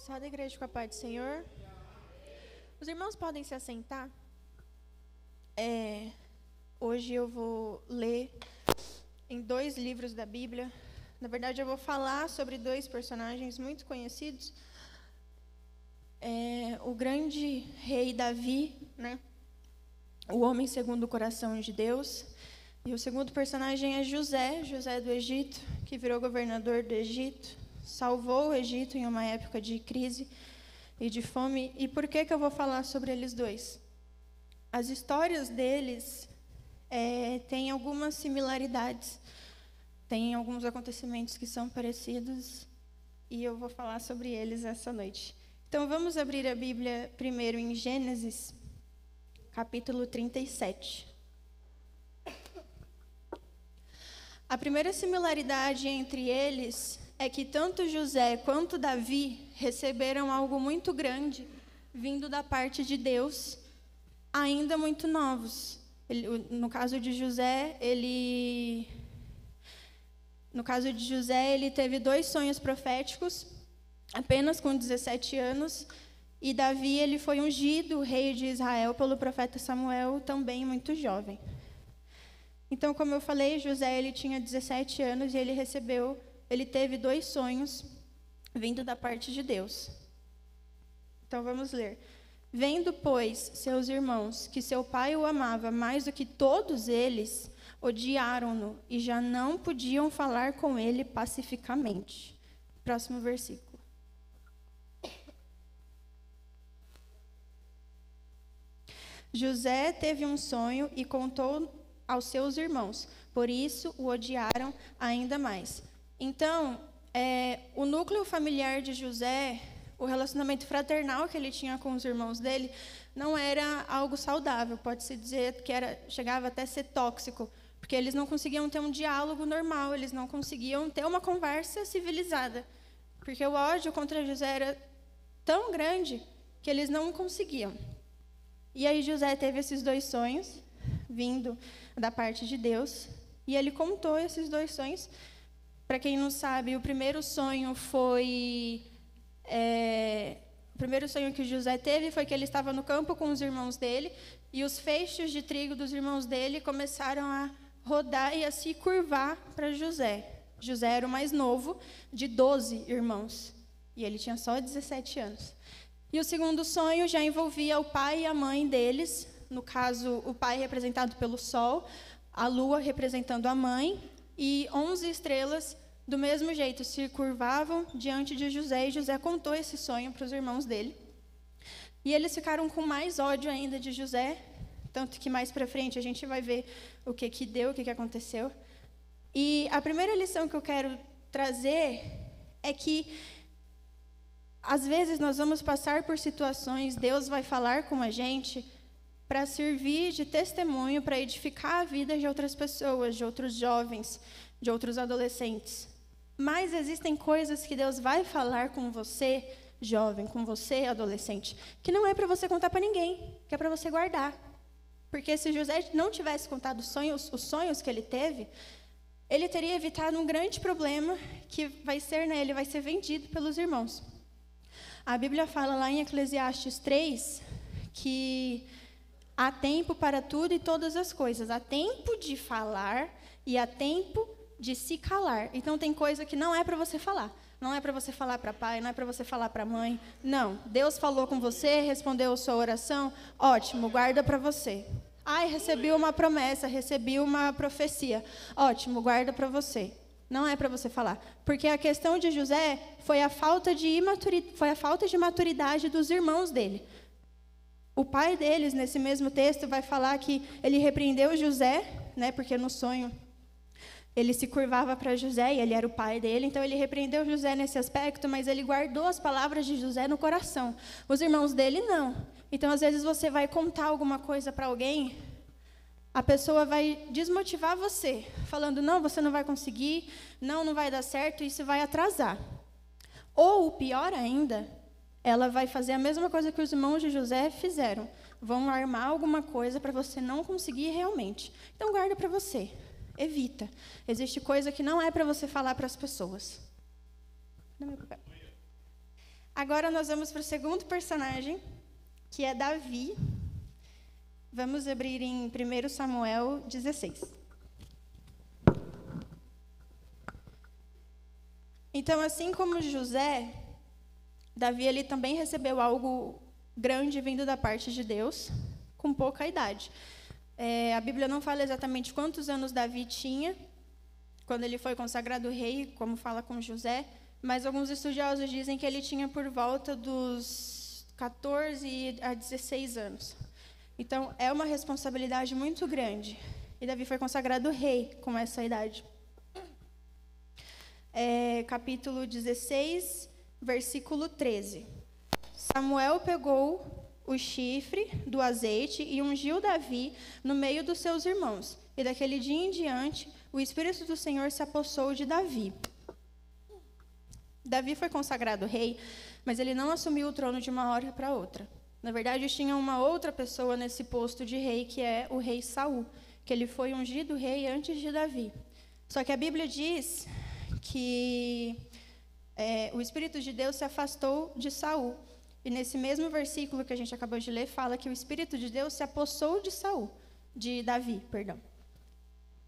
Abençoada igreja com a paz do Senhor. Os irmãos podem se assentar. Hoje eu vou ler em 2 livros da Bíblia. Na verdade, eu vou falar sobre 2 personagens muito conhecidos. O grande rei Davi, né? O homem segundo o coração de Deus. E o segundo personagem é José do Egito, que virou governador do Egito. Salvou o Egito em uma época de crise e de fome. E por que eu vou falar sobre eles dois? As histórias deles têm algumas similaridades, tem alguns acontecimentos que são parecidos, e eu vou falar sobre eles essa noite. Então, vamos abrir a Bíblia primeiro em Gênesis, capítulo 37. A primeira similaridade entre eles é que tanto José quanto Davi receberam algo muito grande vindo da parte de Deus, ainda muito novos. No caso de José, ele teve 2 sonhos proféticos, apenas com 17 anos, e Davi ele foi ungido rei de Israel pelo profeta Samuel, também muito jovem. Então, como eu falei, José ele tinha 17 anos e ele teve 2 sonhos vindo da parte de Deus. Então, vamos ler. Vendo, pois, seus irmãos que seu pai o amava mais do que todos eles, odiaram-no e já não podiam falar com ele pacificamente. Próximo versículo. José teve um sonho e contou aos seus irmãos, por isso o odiaram ainda mais. Então, o núcleo familiar de José, o relacionamento fraternal que ele tinha com os irmãos dele, não era algo saudável, pode-se dizer que chegava até a ser tóxico, porque eles não conseguiam ter um diálogo normal, eles não conseguiam ter uma conversa civilizada, porque o ódio contra José era tão grande que eles não conseguiam. E aí José teve esses 2 sonhos, vindo da parte de Deus, e ele contou esses 2 sonhos. Para quem não sabe, o primeiro sonho que José teve foi que ele estava no campo com os irmãos dele, e os feixes de trigo dos irmãos dele começaram a rodar e a se curvar para José. José era o mais novo de 12 irmãos, e ele tinha só 17 anos. E o segundo sonho já envolvia o pai e a mãe deles, no caso, o pai representado pelo sol, a lua representando a mãe, e 11 estrelas, do mesmo jeito, se curvavam diante de José, e José contou esse sonho para os irmãos dele. E eles ficaram com mais ódio ainda de José, tanto que mais para frente a gente vai ver o que deu, o que aconteceu. E a primeira lição que eu quero trazer é que, às vezes, nós vamos passar por situações, Deus vai falar com a gente para servir de testemunho, para edificar a vida de outras pessoas, de outros jovens, de outros adolescentes. Mas existem coisas que Deus vai falar com você, jovem, com você, adolescente, que não é para você contar para ninguém, que é para você guardar. Porque se José não tivesse contado os sonhos que ele teve, ele teria evitado um grande problema que vai ser, ele vai ser vendido pelos irmãos. A Bíblia fala lá em Eclesiastes 3 que há tempo para tudo e todas as coisas. Há tempo de falar e há tempo de se calar. Então, tem coisa que não é para você falar. Não é para você falar para pai, não é para você falar para mãe. Não. Deus falou com você, respondeu a sua oração. Ótimo, guarda para você. Ai, recebi uma promessa, recebi uma profecia. Ótimo, guarda para você. Não é para você falar. Porque a questão de José foi a falta de maturidade dos irmãos dele. O pai deles, nesse mesmo texto, vai falar que ele repreendeu José, porque no sonho ele se curvava para José e ele era o pai dele, então ele repreendeu José nesse aspecto, mas ele guardou as palavras de José no coração. Os irmãos dele, não. Então, às vezes, você vai contar alguma coisa para alguém, a pessoa vai desmotivar você, falando, não, você não vai conseguir, não vai dar certo, isso vai atrasar. Ou, pior ainda, ela vai fazer a mesma coisa que os irmãos de José fizeram. Vão armar alguma coisa para você não conseguir realmente. Então, guarda para você. Evita. Existe coisa que não é para você falar para as pessoas. Dá meu papel. Agora nós vamos para o segundo personagem, que é Davi. Vamos abrir em 1 Samuel 16. Então, assim como José, Davi ele também recebeu algo grande vindo da parte de Deus, com pouca idade. A Bíblia não fala exatamente quantos anos Davi tinha, quando ele foi consagrado rei, como fala com José, mas alguns estudiosos dizem que ele tinha por volta dos 14 a 16 anos. Então, é uma responsabilidade muito grande. E Davi foi consagrado rei com essa idade. Capítulo 16, versículo 13. Samuel pegou o chifre do azeite e ungiu Davi no meio dos seus irmãos. E daquele dia em diante, o Espírito do Senhor se apossou de Davi. Davi foi consagrado rei, mas ele não assumiu o trono de uma hora para outra. Na verdade, tinha uma outra pessoa nesse posto de rei, que é o rei Saul, que ele foi ungido rei antes de Davi. Só que a Bíblia diz que o Espírito de Deus se afastou de Saul. E nesse mesmo versículo que a gente acabou de ler, fala que o Espírito de Deus se apossou de Davi.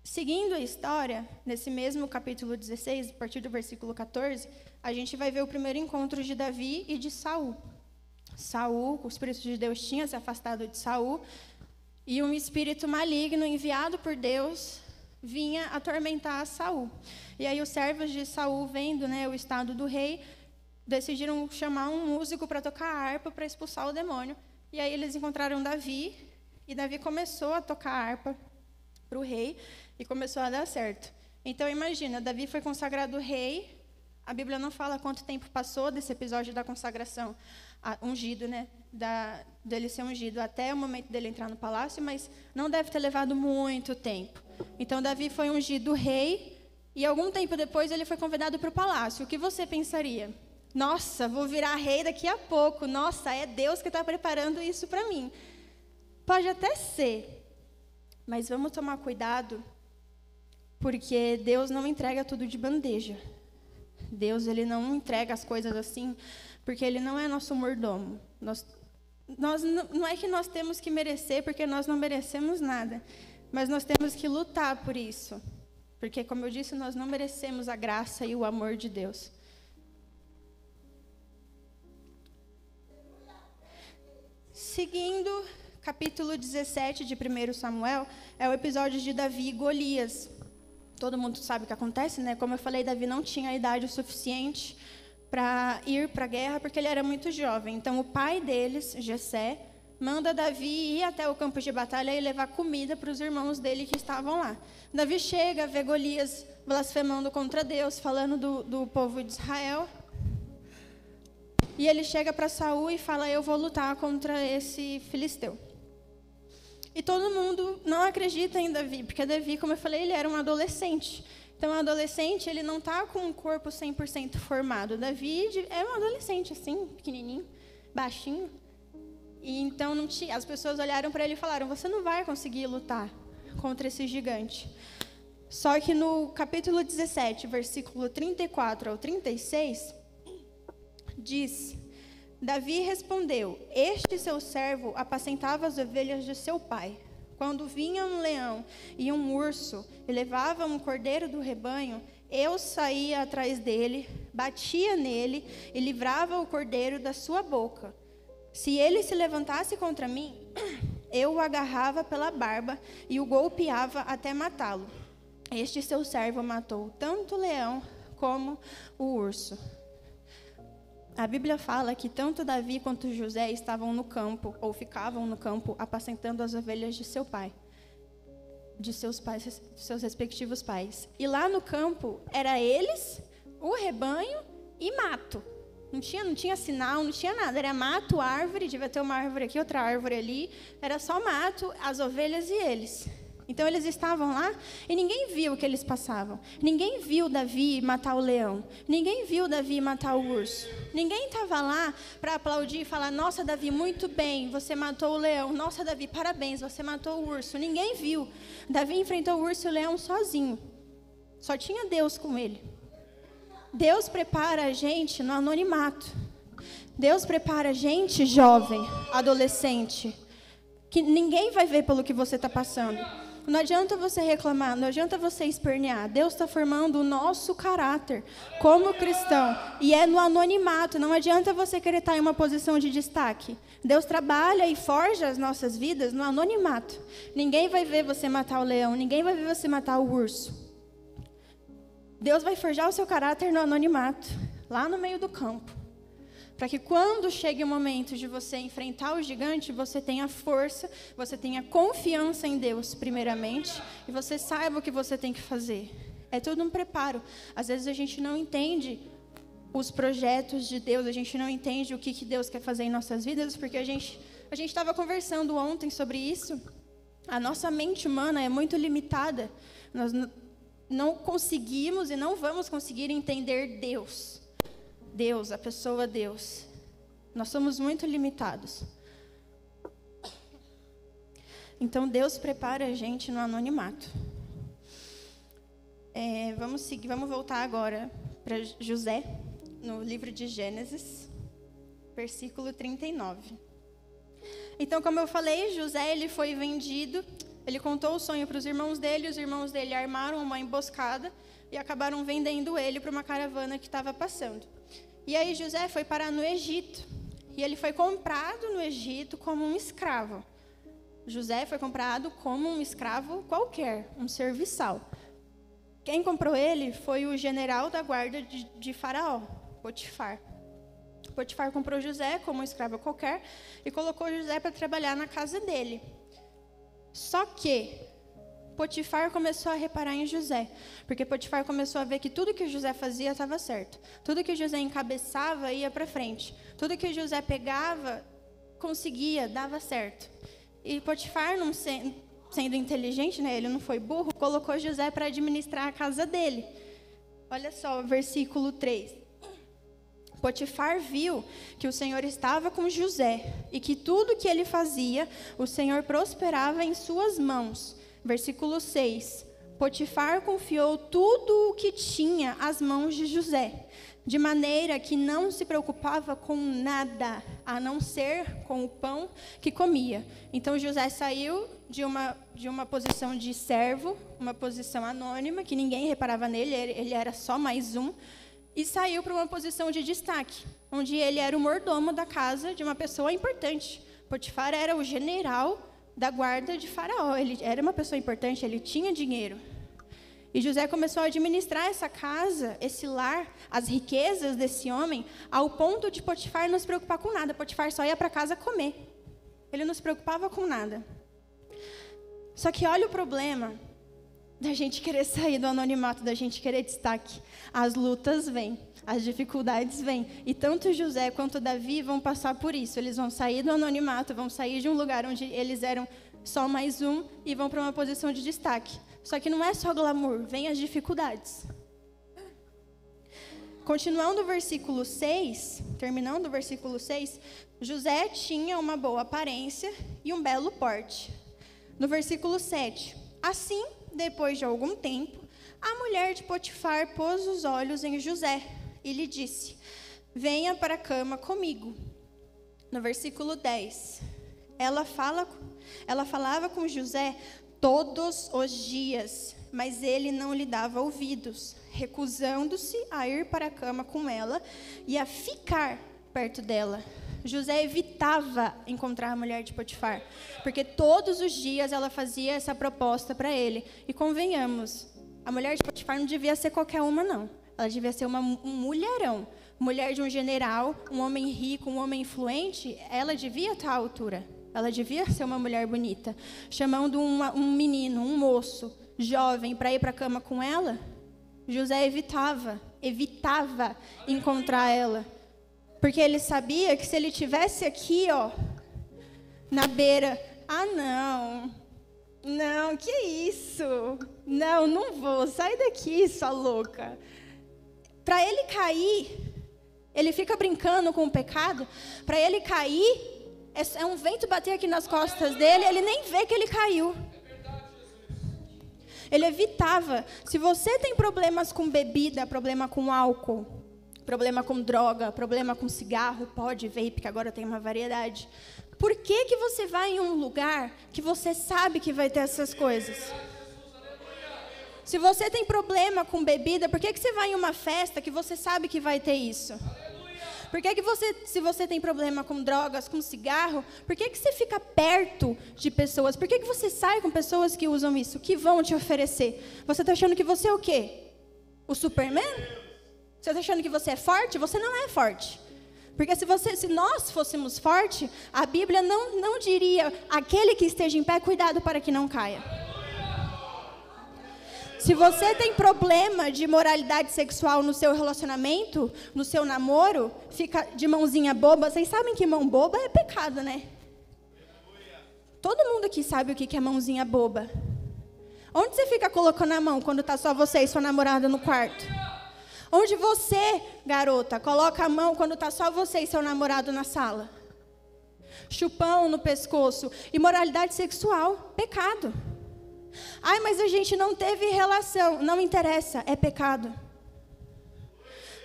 Seguindo a história, nesse mesmo capítulo 16, a partir do versículo 14, a gente vai ver o primeiro encontro de Davi e de Saul. Saul, o Espírito de Deus tinha se afastado de Saul, e um espírito maligno enviado por Deus vinha atormentar Saul. E aí os servos de Saul, vendo, o estado do rei, decidiram chamar um músico para tocar a harpa para expulsar o demônio. E aí eles encontraram Davi, e Davi começou a tocar a harpa para o rei, e começou a dar certo. Então, imagina, Davi foi consagrado rei. A Bíblia não fala quanto tempo passou desse episódio da consagração, ungido, dele ser ungido, até o momento dele entrar no palácio, mas não deve ter levado muito tempo. Então, Davi foi ungido rei, e algum tempo depois ele foi convidado para o palácio. O que você pensaria? Nossa, vou virar rei daqui a pouco. Nossa, é Deus que está preparando isso para mim. Pode até ser, mas vamos tomar cuidado, porque Deus não entrega tudo de bandeja. Deus ele não entrega as coisas assim, porque Ele não é nosso mordomo. Não é que nós temos que merecer, porque nós não merecemos nada, mas nós temos que lutar por isso, porque, como eu disse, nós não merecemos a graça e o amor de Deus. Seguindo, capítulo 17 de 1 Samuel, é o episódio de Davi e Golias. Todo mundo sabe o que acontece, Como eu falei, Davi não tinha idade suficiente para ir para a guerra, porque ele era muito jovem. Então, o pai deles, Jessé, manda Davi ir até o campo de batalha e levar comida para os irmãos dele que estavam lá. Davi chega, vê Golias blasfemando contra Deus, falando do povo de Israel. E ele chega para Saul e fala: eu vou lutar contra esse filisteu. E todo mundo não acredita em Davi, porque Davi, como eu falei, ele era um adolescente. Então, um adolescente, ele não está com um corpo 100% formado. Davi é um adolescente, assim, pequenininho, baixinho. E então, as pessoas olharam para ele e falaram: você não vai conseguir lutar contra esse gigante. Só que no capítulo 17, versículo 34 ao 36, diz: Davi respondeu: este seu servo apacentava as ovelhas de seu pai. Quando vinha um leão e um urso e levava um cordeiro do rebanho, eu saía atrás dele, batia nele e livrava o cordeiro da sua boca. Se ele se levantasse contra mim, eu o agarrava pela barba e o golpeava até matá-lo. Este seu servo matou tanto o leão como o urso. A Bíblia fala que tanto Davi quanto José estavam no campo, ou ficavam no campo, apacentando as ovelhas de seu pai, de seus pais, seus respectivos pais. E lá no campo, era eles, o rebanho e mato. Não tinha sinal, não tinha nada. Era mato, árvore, devia ter uma árvore aqui, outra árvore ali. Era só mato, as ovelhas e eles. Então, eles estavam lá e ninguém viu o que eles passavam. Ninguém viu Davi matar o leão. Ninguém viu Davi matar o urso. Ninguém estava lá para aplaudir e falar: nossa, Davi, muito bem, você matou o leão. Nossa, Davi, parabéns, você matou o urso. Ninguém viu. Davi enfrentou o urso e o leão sozinho. Só tinha Deus com ele. Deus prepara a gente no anonimato. Deus prepara a gente, jovem, adolescente, que ninguém vai ver pelo que você está passando. Não adianta você reclamar, não adianta você espernear. Deus está formando o nosso caráter como cristão. E é no anonimato, não adianta você querer estar em uma posição de destaque. Deus trabalha e forja as nossas vidas no anonimato. Ninguém vai ver você matar o leão, ninguém vai ver você matar o urso. Deus vai forjar o seu caráter no anonimato, lá no meio do campo. Para que quando chegue o momento de você enfrentar o gigante, você tenha força, você tenha confiança em Deus, primeiramente, e você saiba o que você tem que fazer. É tudo um preparo. Às vezes a gente não entende os projetos de Deus, a gente não entende o que Deus quer fazer em nossas vidas, porque a gente estava conversando ontem sobre isso. A nossa mente humana é muito limitada. Nós não conseguimos e não vamos conseguir entender Deus. Deus, a pessoa Deus. Nós somos muito limitados. Então, Deus prepara a gente no anonimato. Vamos voltar agora para José, no livro de Gênesis, versículo 39. Então, como eu falei, José ele foi vendido, ele contou o sonho para os irmãos dele armaram uma emboscada e acabaram vendendo ele para uma caravana que estava passando. E aí José foi parar no Egito, e ele foi comprado no Egito como um escravo. José foi comprado como um escravo qualquer, um serviçal. Quem comprou ele foi o general da guarda de Faraó, Potifar. Potifar comprou José como um escravo qualquer e colocou José para trabalhar na casa dele. Só que Potifar começou a reparar em José, porque Potifar começou a ver que tudo que José fazia estava certo. Tudo que José encabeçava ia para frente. Tudo que José pegava, conseguia, dava certo. E Potifar, não sendo inteligente, né, ele não foi burro, colocou José para administrar a casa dele. Olha só, versículo 3. Potifar viu que o Senhor estava com José e que tudo que ele fazia, o Senhor prosperava em suas mãos. Versículo 6. Potifar confiou tudo o que tinha às mãos de José, de maneira que não se preocupava com nada, a não ser com o pão que comia. Então José saiu de uma posição de servo, uma posição anônima, que ninguém reparava nele, ele era só mais um, e saiu para uma posição de destaque, onde ele era o mordomo da casa de uma pessoa importante. Potifar era o general da guarda de Faraó. Ele era uma pessoa importante, ele tinha dinheiro. E José começou a administrar essa casa, esse lar, as riquezas desse homem, ao ponto de Potifar não se preocupar com nada. Potifar só ia para casa comer. Ele não se preocupava com nada. Só que olha o problema da gente querer sair do anonimato, da gente querer destaque. As lutas vêm, as dificuldades vêm. E tanto José quanto Davi vão passar por isso. Eles vão sair do anonimato, vão sair de um lugar onde eles eram só mais um e vão para uma posição de destaque. Só que não é só glamour, vem as dificuldades. Continuando o versículo 6, terminando o versículo 6, José tinha uma boa aparência e um belo porte. No versículo 7, assim, depois de algum tempo, a mulher de Potifar pôs os olhos em José e lhe disse: venha para a cama comigo. No versículo 10, ela falava com José todos os dias, mas ele não lhe dava ouvidos, recusando-se a ir para a cama com ela e a ficar perto dela. José evitava encontrar a mulher de Potifar, porque todos os dias ela fazia essa proposta para ele. E convenhamos, a mulher de Potifar não devia ser qualquer uma, não. Ela devia ser um mulherão. Mulher de um general, um homem rico, um homem influente, ela devia estar à altura. Ela devia ser uma mulher bonita. Chamando um menino, um moço, jovem, para ir para a cama com ela, José evitava encontrar ela. Porque ele sabia que se ele tivesse aqui, ó, na beira, não, que isso? Não vou, sai daqui, sua louca. Para ele cair, ele fica brincando com o pecado, para ele cair, é um vento bater aqui nas costas dele, ele nem vê que ele caiu. Ele evitava. Se você tem problemas com bebida, problema com álcool, problema com droga, problema com cigarro, pod, vape, que agora tem uma variedade. Por que que você vai em um lugar que você sabe que vai ter essas coisas? Se você tem problema com bebida, por que que você vai em uma festa que você sabe que vai ter isso? Por que que se você tem problema com drogas, com cigarro, por que que você fica perto de pessoas? Por que que você sai com pessoas que usam isso, que vão te oferecer? Você está achando que você é o quê? O Superman? Você está achando que você é forte? Você não é forte. Porque se nós fôssemos fortes, a Bíblia não diria, aquele que esteja em pé, cuidado para que não caia. Se você tem problema de moralidade sexual no seu relacionamento, no seu namoro, fica de mãozinha boba. Vocês sabem que mão boba é pecado, né? Todo mundo aqui sabe o que é mãozinha boba. Onde você fica colocando a mão quando está só você e sua namorada no quarto? Onde você, garota, coloca a mão quando está só você e seu namorado na sala? Chupão no pescoço. Imoralidade sexual, pecado. Ai, mas a gente não teve relação. Não interessa, é pecado.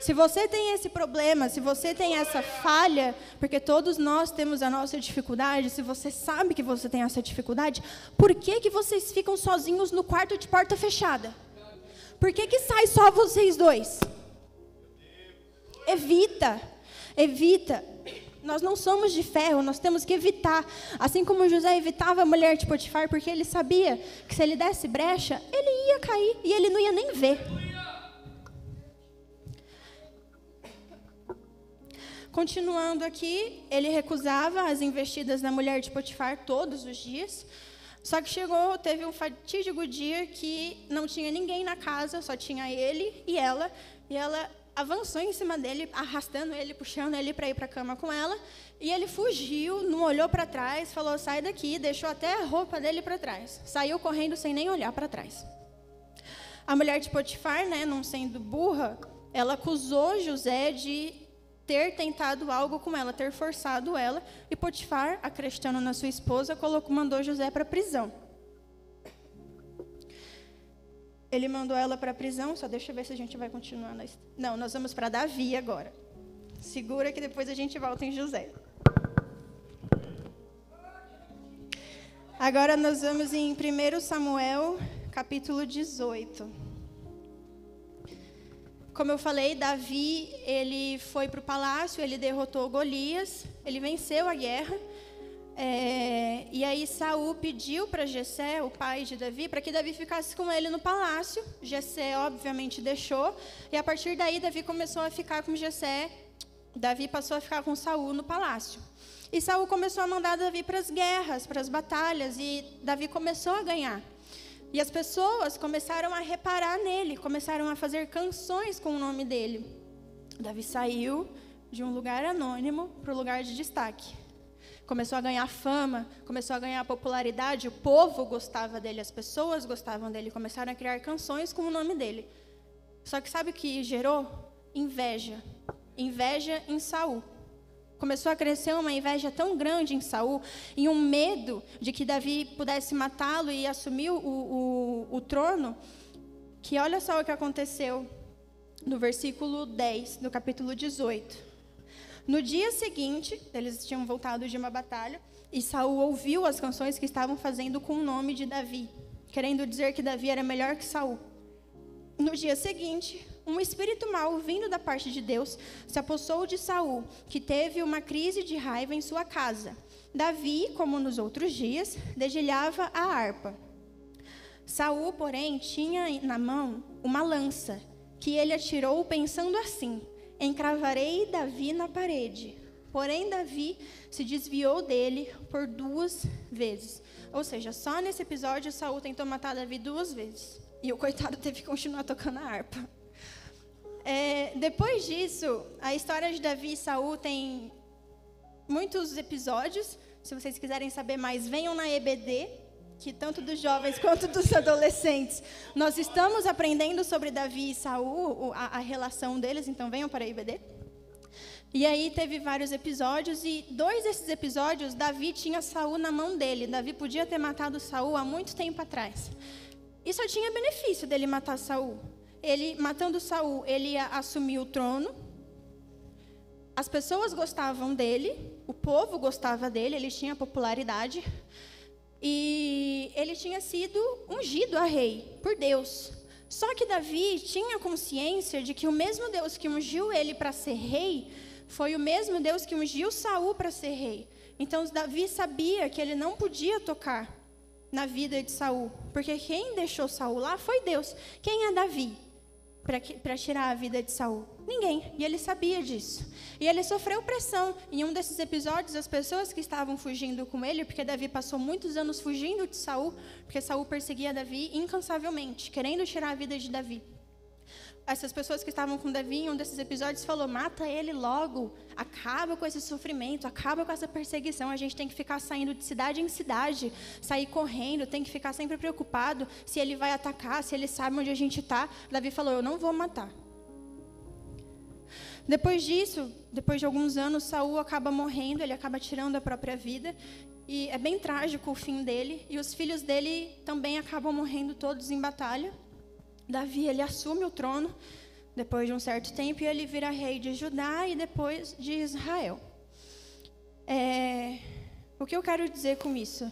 Se você tem esse problema, se você tem essa falha, porque todos nós temos a nossa dificuldade, se você sabe que você tem essa dificuldade, por que que vocês ficam sozinhos no quarto de porta fechada? Por que que sai só vocês dois? Evita, evita. Nós não somos de ferro, nós temos que evitar. Assim como José evitava a mulher de Potifar, porque ele sabia que se ele desse brecha, ele ia cair e ele não ia nem ver. Continuando aqui, ele recusava as investidas da mulher de Potifar todos os dias. Só que teve um fatídico dia que não tinha ninguém na casa, só tinha ele e ela avançou em cima dele, arrastando ele, puxando ele para ir para a cama com ela, e ele fugiu, não olhou para trás, falou, sai daqui, deixou até a roupa dele para trás. Saiu correndo sem nem olhar para trás. A mulher de Potifar, né, não sendo burra, ela acusou José de ter tentado algo com ela, ter forçado ela, e Potifar, acreditando na sua esposa, mandou José para a prisão. Ele mandou ela para a prisão, só deixa eu ver se a gente vai continuar. Não, nós vamos para Davi agora. Segura que depois a gente volta em José. Agora nós vamos em 1 Samuel, capítulo 18. Como eu falei, Davi, ele foi para o palácio, ele derrotou Golias, ele venceu a guerra. E aí Saul pediu para Jessé, o pai de Davi, para que Davi ficasse com ele no palácio. Jessé obviamente deixou, e a partir daí Davi começou a ficar com Jessé. Davi passou a ficar com Saul no palácio. E Saul começou a mandar Davi para as guerras, para as batalhas, e Davi começou a ganhar. E as pessoas começaram a reparar nele, começaram a fazer canções com o nome dele. Davi saiu de um lugar anônimo para o lugar de destaque. Começou a ganhar fama, começou a ganhar popularidade, o povo gostava dele, as pessoas gostavam dele, começaram a criar canções com o nome dele. Só que sabe o que gerou? Inveja. Inveja em Saul. Começou a crescer uma inveja tão grande em Saul, e um medo de que Davi pudesse matá-lo e assumir o trono, que olha só o que aconteceu no versículo 10, do capítulo 18. No dia seguinte, eles tinham voltado de uma batalha, e Saul ouviu as canções que estavam fazendo com o nome de Davi, querendo dizer que Davi era melhor que Saul. No dia seguinte, um espírito mau, vindo da parte de Deus, se apossou de Saul, que teve uma crise de raiva em sua casa. Davi, como nos outros dias, dedilhava a harpa. Saul, porém, tinha na mão uma lança, que ele atirou pensando assim: encravarei Davi na parede. Porém, Davi se desviou dele por 2 vezes. Ou seja, só nesse episódio, Saul tentou matar Davi 2 vezes. E o coitado teve que continuar tocando a harpa. Depois disso, a história de Davi e Saul tem muitos episódios. Se vocês quiserem saber mais, venham na EBD, que tanto dos jovens quanto dos adolescentes, nós estamos aprendendo sobre Davi e Saul, a relação deles, então venham para a EBD. E aí teve vários episódios, e 2 desses episódios, Davi tinha Saul na mão dele. Davi podia ter matado Saul há muito tempo atrás. E só tinha benefício dele matar Saul. Ele, matando Saul, ele ia assumir o trono, as pessoas gostavam dele, o povo gostava dele, ele tinha popularidade, e ele tinha sido ungido a rei por Deus. Só que Davi tinha consciência de que o mesmo Deus que ungiu ele para ser rei, foi o mesmo Deus que ungiu Saul para ser rei. Então Davi sabia que ele não podia tocar na vida de Saul, porque quem deixou Saul lá foi Deus. Quem é Davi para tirar a vida de Saul? Ninguém. E ele sabia disso. E ele sofreu pressão. Em um desses episódios, as pessoas que estavam fugindo com ele, porque Davi passou muitos anos fugindo de Saul, porque Saul perseguia Davi incansavelmente, querendo tirar a vida de Davi. Essas pessoas que estavam com Davi, em um desses episódios, falou: mata ele logo, acaba com esse sofrimento, acaba com essa perseguição. A gente tem que ficar saindo de cidade em cidade, sair correndo, tem que ficar sempre preocupado se ele vai atacar, se ele sabe onde a gente está. Davi falou: eu não vou matar. Depois disso, depois de alguns anos, Saul acaba morrendo, ele acaba tirando a própria vida, e é bem trágico o fim dele, e os filhos dele também acabam morrendo todos em batalha. Davi, ele assume o trono depois de um certo tempo, e ele vira rei de Judá e depois de Israel. O que eu quero dizer com isso?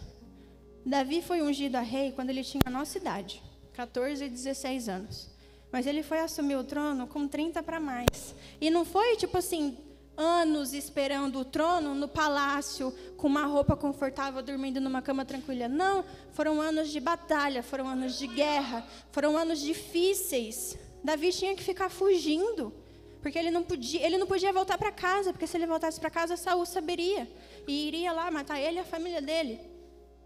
Davi foi ungido a rei quando ele tinha a nossa idade, 14 e 16 anos. Mas ele foi assumir o trono com 30 para mais. E não foi tipo assim, anos esperando o trono no palácio, com uma roupa confortável, dormindo numa cama tranquila. Não, foram anos de batalha, foram anos de guerra, foram anos difíceis. Davi tinha que ficar fugindo, porque ele não podia voltar para casa, porque se ele voltasse para casa, Saul saberia e iria lá matar ele e a família dele.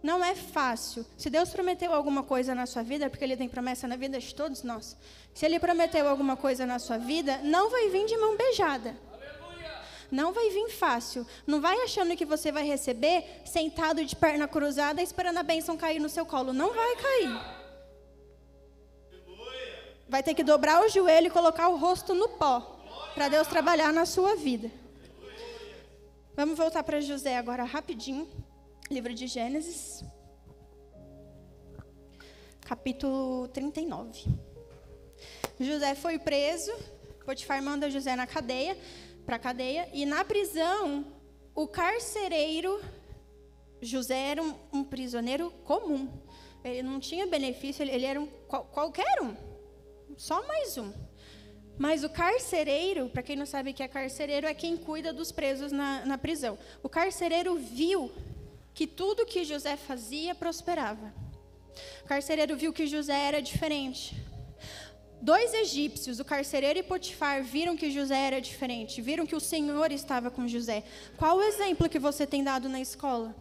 Não é fácil. Se Deus prometeu alguma coisa na sua vida, é porque Ele tem promessa na vida de todos nós. Se Ele prometeu alguma coisa na sua vida, não vai vir de mão beijada. Não vai vir fácil. Não vai achando que você vai receber sentado de perna cruzada, esperando a bênção cair no seu colo. Não vai cair. Vai ter que dobrar o joelho e colocar o rosto no pó, para Deus trabalhar na sua vida. Vamos voltar para José agora rapidinho. Livro de Gênesis, capítulo 39. José foi preso, Potifar manda José para a cadeia, e na prisão, o carcereiro, José era um prisioneiro comum, ele não tinha benefício, ele era qualquer um, só mais um. Mas o carcereiro, para quem não sabe o que é carcereiro, é quem cuida dos presos na prisão. O carcereiro viu que tudo que José fazia prosperava. O carcereiro viu que José era diferente. 2 egípcios, o carcereiro e Potifar, viram que José era diferente, viram que o Senhor estava com José. Qual o exemplo que você tem dado na escola?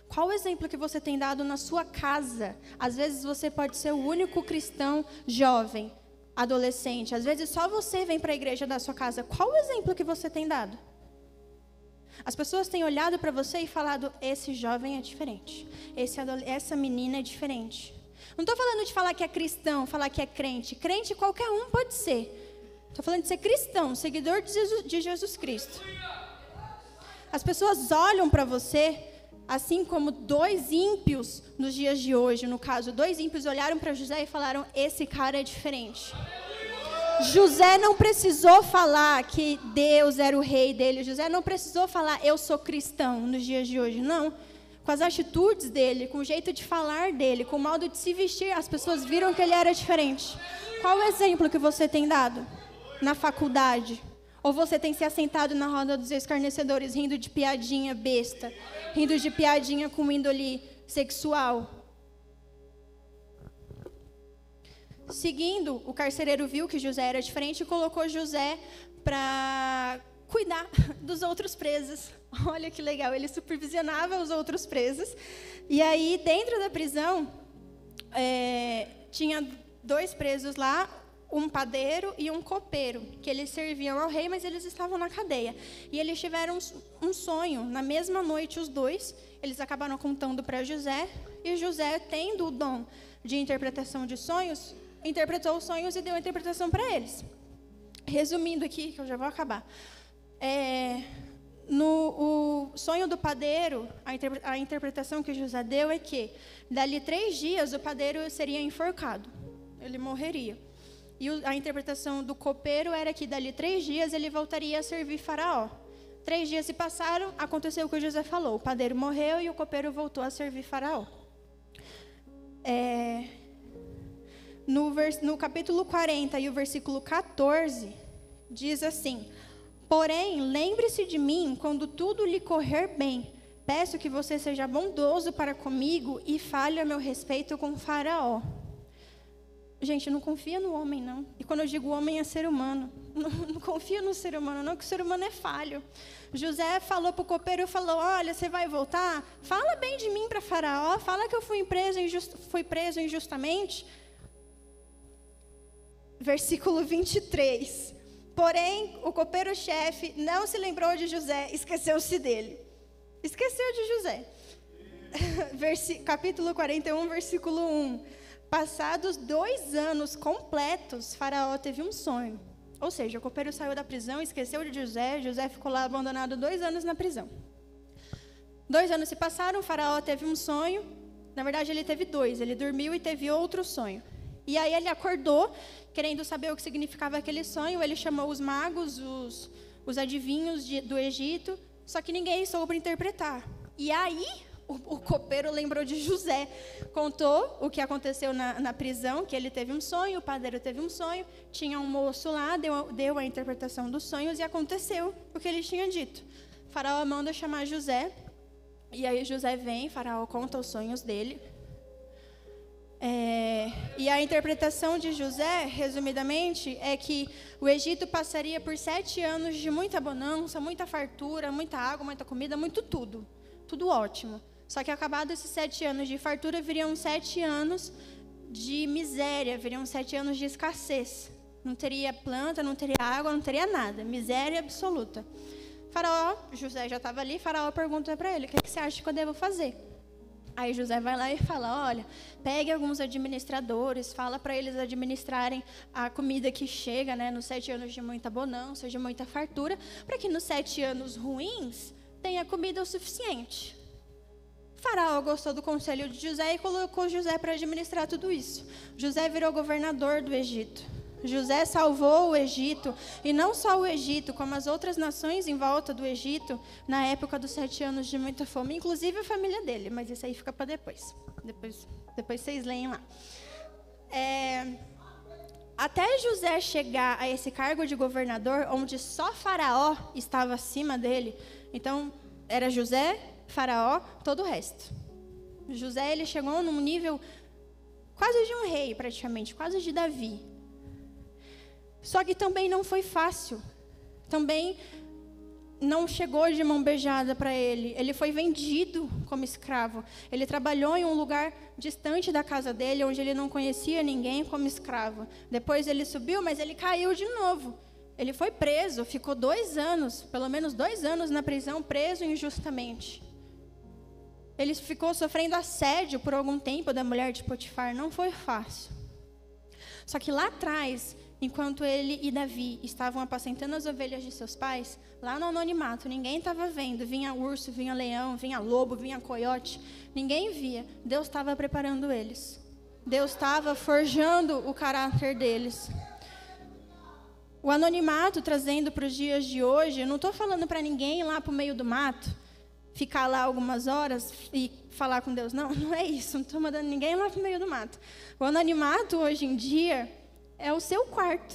Qual o exemplo que você tem dado na sua casa? Às vezes você pode ser o único cristão jovem, adolescente. Às vezes só você vem para a igreja da sua casa. Qual o exemplo que você tem dado? As pessoas têm olhado para você e falado: esse jovem é diferente, essa menina é diferente. Não estou falando de falar que é cristão, falar que é crente. Crente qualquer um pode ser. Estou falando de ser cristão, seguidor de Jesus Cristo. As pessoas olham para você, assim como 2 ímpios nos dias de hoje. No caso, 2 ímpios olharam para José e falaram: esse cara é diferente. José não precisou falar que Deus era o rei dele. José não precisou falar: eu sou cristão, nos dias de hoje. Não. Com as atitudes dele, com o jeito de falar dele, com o modo de se vestir, as pessoas viram que ele era diferente. Qual o exemplo que você tem dado na faculdade? Ou você tem se assentado na roda dos escarnecedores, rindo de piadinha besta, rindo de piadinha com índole sexual? Seguindo, o carcereiro viu que José era diferente e colocou José para cuidar dos outros presos. Olha que legal, ele supervisionava os outros presos. E aí, dentro da prisão, tinha 2 presos lá, um padeiro e um copeiro, que eles serviam ao rei, mas eles estavam na cadeia. E eles tiveram um sonho, na mesma noite os 2, eles acabaram contando para José, e José, tendo o dom de interpretação de sonhos, interpretou os sonhos e deu a interpretação para eles. Resumindo aqui, que eu já vou acabar. No sonho do padeiro, a interpretação que José deu é que, dali 3 dias, o padeiro seria enforcado. Ele morreria. E a interpretação do copeiro era que dali 3 dias ele voltaria a servir Faraó. 3 dias se passaram, aconteceu o que José falou. O padeiro morreu e o copeiro voltou a servir Faraó. No capítulo 40 e o versículo 14, diz assim: porém, lembre-se de mim quando tudo lhe correr bem. Peço que você seja bondoso para comigo e fale a meu respeito com Faraó. Gente, não confia no homem, não. E quando eu digo homem, é ser humano. Não confia no ser humano, não, que o ser humano é falho. José falou para o copeiro, falou: olha, você vai voltar? Fala bem de mim para Faraó, fala que eu fui preso injustamente. Versículo 23. Porém, o copeiro-chefe não se lembrou de José, esqueceu-se dele. Esqueceu de José. Capítulo 41, versículo 1. Passados 2 anos completos, Faraó teve um sonho. Ou seja, o copeiro saiu da prisão, esqueceu de José. José ficou lá abandonado 2 anos na prisão. 2 anos se passaram, Faraó teve um sonho. Na verdade, ele teve 2. Ele dormiu e teve outro sonho. E aí ele acordou, querendo saber o que significava aquele sonho. Ele chamou os magos, os adivinhos do Egito, só que ninguém soube interpretar. E aí o copeiro lembrou de José, contou o que aconteceu na prisão, que ele teve um sonho, o padeiro teve um sonho, tinha um moço lá, deu a interpretação dos sonhos e aconteceu o que ele tinha dito. Faraó manda chamar José, e aí José vem, Faraó conta os sonhos dele. E a interpretação de José, resumidamente, é que o Egito passaria por 7 anos de muita bonança, muita fartura, muita água, muita comida, muito tudo. Tudo ótimo. Só que acabados esses 7 anos de fartura, viriam 7 anos de miséria, viriam 7 anos de escassez. Não teria planta, não teria água, não teria nada. Miséria absoluta. Faraó, José já estava ali, Faraó pergunta para ele: o que você acha que eu devo fazer? Aí José vai lá e fala: olha, pegue alguns administradores, fala para eles administrarem a comida que chega, né, nos 7 anos de muita bonança, de muita fartura, para que nos 7 anos ruins tenha comida o suficiente. Faraó gostou do conselho de José e colocou José para administrar tudo isso. José virou governador do Egito. José salvou o Egito, e não só o Egito, como as outras nações em volta do Egito, na época dos 7 anos de muita fome, inclusive a família dele, mas isso aí fica para depois. Depois vocês leem lá. Até José chegar a esse cargo de governador, onde só Faraó estava acima dele, então era José, Faraó, todo o resto. José, ele chegou num nível quase de um rei, praticamente, quase de Davi. Só que também não foi fácil. Também não chegou de mão beijada para ele. Ele foi vendido como escravo. Ele trabalhou em um lugar distante da casa dele, onde ele não conhecia ninguém, como escravo. Depois ele subiu, mas ele caiu de novo. Ele foi preso, ficou 2 anos, pelo menos 2 anos na prisão, preso injustamente. Ele ficou sofrendo assédio por algum tempo da mulher de Potifar. Não foi fácil. Só que lá atrás, enquanto ele e Davi estavam apacentando as ovelhas de seus pais, lá no anonimato, ninguém estava vendo. Vinha urso, vinha leão, vinha lobo, vinha coiote. Ninguém via. Deus estava preparando eles. Deus estava forjando o caráter deles. O anonimato, trazendo para os dias de hoje, eu não estou falando para ninguém ir lá para o meio do mato, ficar lá algumas horas e falar com Deus. Não, não é isso. Não estou mandando ninguém lá para o meio do mato. O anonimato, hoje em dia, é o seu quarto.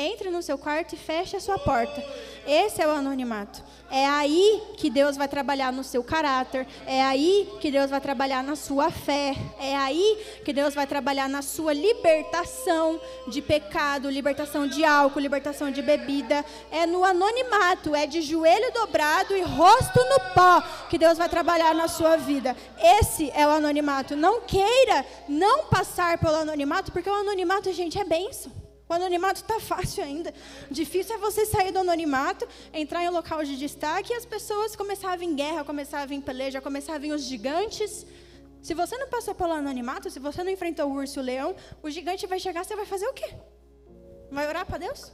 Entre no seu quarto e feche a sua porta. Esse é o anonimato. É aí que Deus vai trabalhar no seu caráter. É aí que Deus vai trabalhar na sua fé. É aí que Deus vai trabalhar na sua libertação de pecado, libertação de álcool, libertação de bebida. É no anonimato, é de joelho dobrado e rosto no pó que Deus vai trabalhar na sua vida. Esse é o anonimato. Não queira não passar pelo anonimato, porque o anonimato, gente, é bênção. O anonimato está fácil ainda. Difícil é você sair do anonimato, entrar em um local de destaque e as pessoas começarem a vir em guerra, começarem a vir em peleja, começarem a vir os gigantes. Se você não passou pelo anonimato, se você não enfrentou o urso e o leão, o gigante vai chegar, você vai fazer o quê? Vai orar para Deus?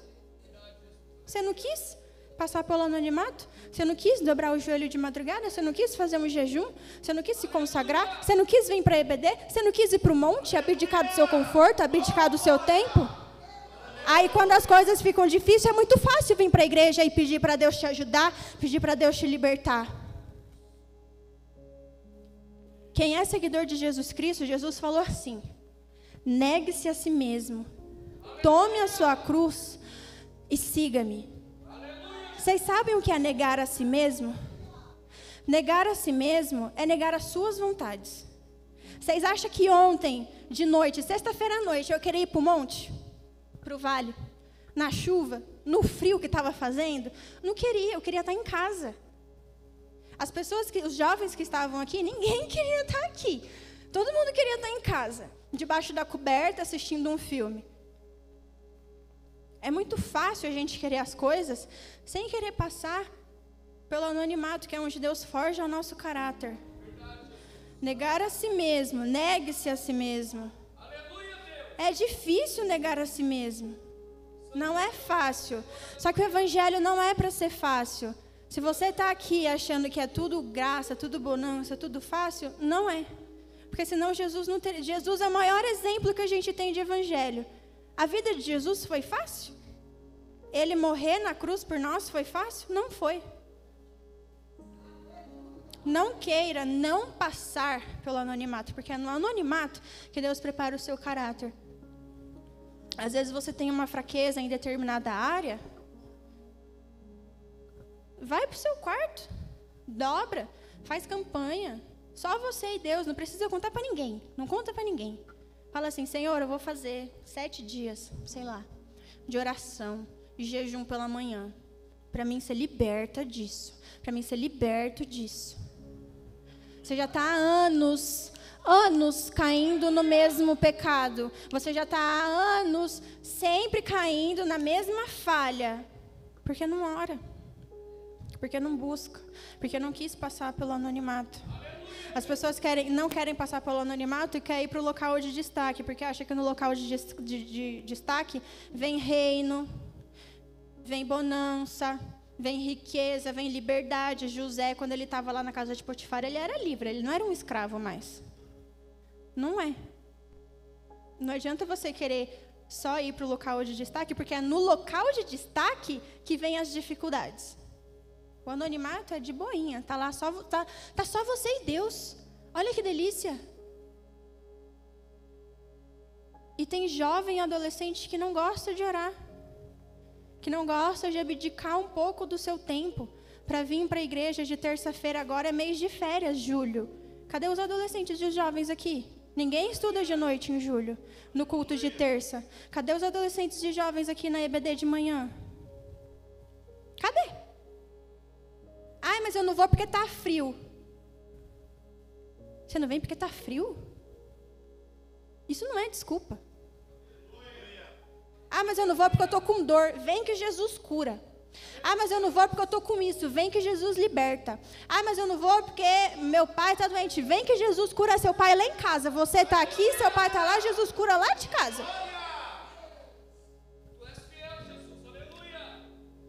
Você não quis passar pelo anonimato? Você não quis dobrar o joelho de madrugada? Você não quis fazer um jejum? Você não quis se consagrar? Você não quis vir para EBD? Você não quis ir para o monte, abdicar do seu conforto, abdicar do seu tempo? Aí quando as coisas ficam difíceis, é muito fácil vir para a igreja e pedir para Deus te ajudar, pedir para Deus te libertar. Quem é seguidor de Jesus Cristo, Jesus falou assim: negue-se a si mesmo, tome a sua cruz e siga-me. Vocês sabem o que é negar a si mesmo? Negar a si mesmo é negar as suas vontades. Vocês acham que ontem, de noite, sexta-feira à noite, eu queria ir para o monte? Para o vale? Na chuva? No frio que estava fazendo? Não queria, eu queria estar em casa. As pessoas, os jovens que estavam aqui, ninguém queria estar aqui. Todo mundo queria estar em casa, debaixo da coberta, assistindo um filme. É muito fácil a gente querer as coisas sem querer passar pelo anonimato, que é onde Deus forja o nosso caráter. Negar a si mesmo, negue-se a si mesmo. É difícil negar a si mesmo. Não é fácil. Só que o evangelho não é para ser fácil. Se você está aqui achando que é tudo graça, tudo bonança, tudo fácil, não é. Porque senão Jesus não teria. Jesus é o maior exemplo que a gente tem de evangelho. A vida de Jesus foi fácil? Ele morrer na cruz por nós foi fácil? Não foi. Não queira não passar pelo anonimato, porque é no anonimato que Deus prepara o seu caráter. Às vezes você tem uma fraqueza em determinada área, vai para o seu quarto, dobra, faz campanha. Só você e Deus, não precisa contar para ninguém. Não conta para ninguém. Fala assim: Senhor, eu vou fazer 7 dias, sei lá, de oração e jejum pela manhã. Para mim ser liberta disso. Para mim ser liberto disso. Você já está há anos caindo no mesmo pecado. Você já está há anos sempre caindo na mesma falha. Porque não ora. Porque não busca. Porque não quis passar pelo anonimato. As pessoas não querem passar pelo anonimato e querem ir para o local de destaque. Porque acham que no local de destaque vem reino, vem bonança, vem riqueza, vem liberdade. José, quando ele estava lá na casa de Potifar, ele era livre, ele não era um escravo mais. Não é. Não adianta você querer só ir para o local de destaque, porque é no local de destaque que vem as dificuldades. O anonimato é de boinha, tá lá tá só você e Deus. Olha que delícia. E tem jovem e adolescente que não gosta de orar. Que não gosta de abdicar um pouco do seu tempo para vir para a igreja de terça-feira. Agora é mês de férias, julho. Cadê os adolescentes e os jovens aqui? Ninguém estuda de noite em julho, no culto de terça. Cadê os adolescentes e jovens aqui na EBD de manhã? Cadê? Ai, mas eu não vou porque está frio. Você não vem porque está frio? Isso não é desculpa. Ah, mas eu não vou porque eu estou com dor. Vem que Jesus cura. Ah, mas eu não vou porque eu estou com isso. Vem que Jesus liberta. Ah, mas eu não vou porque meu pai está doente. Vem que Jesus cura seu pai lá em casa. Você está aqui, seu pai está lá, Jesus cura lá de casa.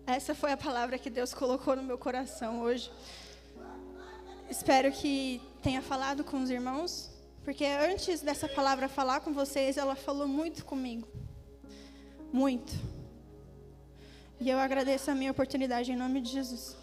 Essa foi a palavra que Deus colocou no meu coração hoje. Espero que tenha falado com os irmãos, porque antes dessa palavra falar com vocês, ela falou muito comigo. Muito. E eu agradeço a minha oportunidade em nome de Jesus.